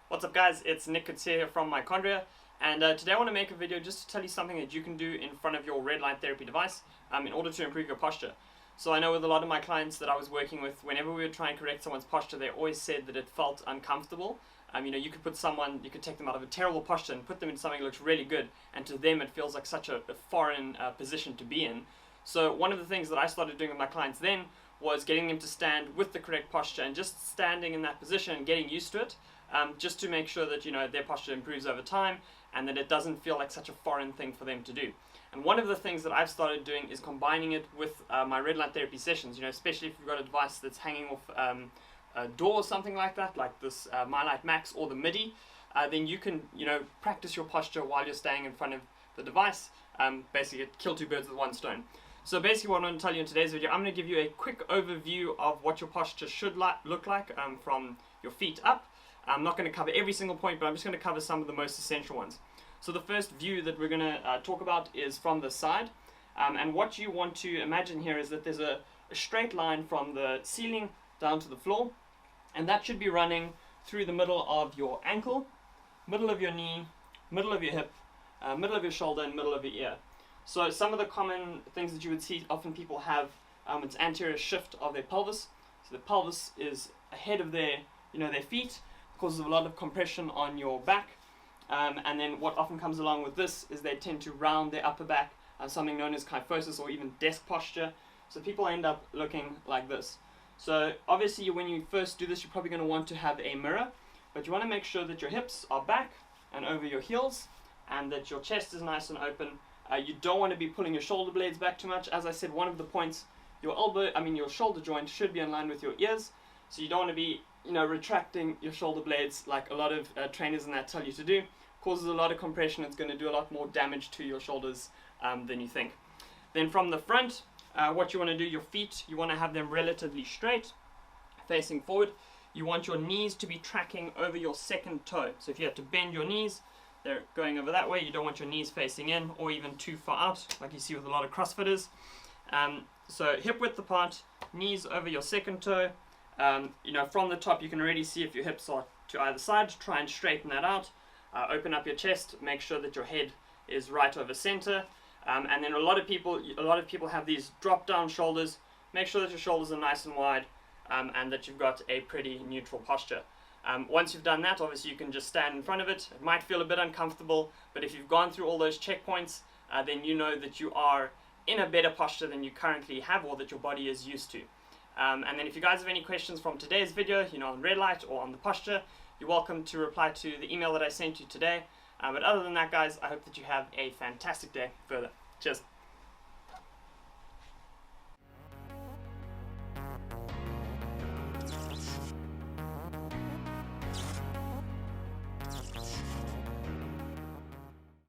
What's up guys, it's Nick Kutsia here from Mitochondria, and today I want to make a video just to tell you something that you can do in front of your red light therapy device in order to improve your posture. So I know with a lot of my clients that I was working with, whenever we would try and correct someone's posture, they always said that it felt uncomfortable. You could take them out of a terrible posture and put them in something that looks really good, and to them it feels like such a foreign position to be in. So one of the things that I started doing with my clients then was getting them to stand with the correct posture and just standing in that position and getting used to it, just to make sure that their posture improves over time and that it doesn't feel like such a foreign thing for them to do. And one of the things that I've started doing is combining it with my red light therapy sessions, especially if you've got a device that's hanging off a door or something like that, like this MyLight Max or the MIDI, then you can practice your posture while you're staying in front of the device, basically kill two birds with one stone. So basically what I'm going to tell you in today's video, I'm going to give you a quick overview of what your posture should look like from your feet up. I'm not going to cover every single point, but I'm just going to cover some of the most essential ones. So the first view that we're going to talk about is from the side. And what you want to imagine here is that there's a straight line from the ceiling down to the floor. And that should be running through the middle of your ankle, middle of your knee, middle of your hip, middle of your shoulder, and middle of your ear. So some of the common things that you would see often people have, it's anterior shift of their pelvis. So the pelvis is ahead of their feet, causes a lot of compression on your back. And then what often comes along with this is they tend to round their upper back, something known as kyphosis or even desk posture. So people end up looking like this. So obviously when you first do this, you're probably going to want to have a mirror, but you want to make sure that your hips are back and over your heels and that your chest is nice and open. You don't want to be pulling your shoulder blades back too much. As I said, one of the points, your shoulder joint should be in line with your ears. So you don't want to be, retracting your shoulder blades like a lot of trainers and that tell you to do. Causes a lot of compression. It's going to do a lot more damage to your shoulders than you think. Then from the front, what you want to do, your feet, you want to have them relatively straight, facing forward. You want your knees to be tracking over your second toe. So if you have to bend your knees, they're going over that way. You don't want your knees facing in or even too far out, like you see with a lot of CrossFitters. So hip width apart, knees over your second toe. From the top you can already see if your hips are to either side. Try and straighten that out. Open up your chest. Make sure that your head is right over center. And then a lot of people have these drop down shoulders. Make sure that your shoulders are nice and wide, and that you've got a pretty neutral posture. Once you've done that, obviously you can just stand in front of it. It might feel a bit uncomfortable, but if you've gone through all those checkpoints, then you know that you are in a better posture than you currently have or that your body is used to. And then if you guys have any questions from today's video, on red light or on the posture, you're welcome to reply to the email that I sent you today. But other than that, guys, I hope that you have a fantastic day further. Cheers.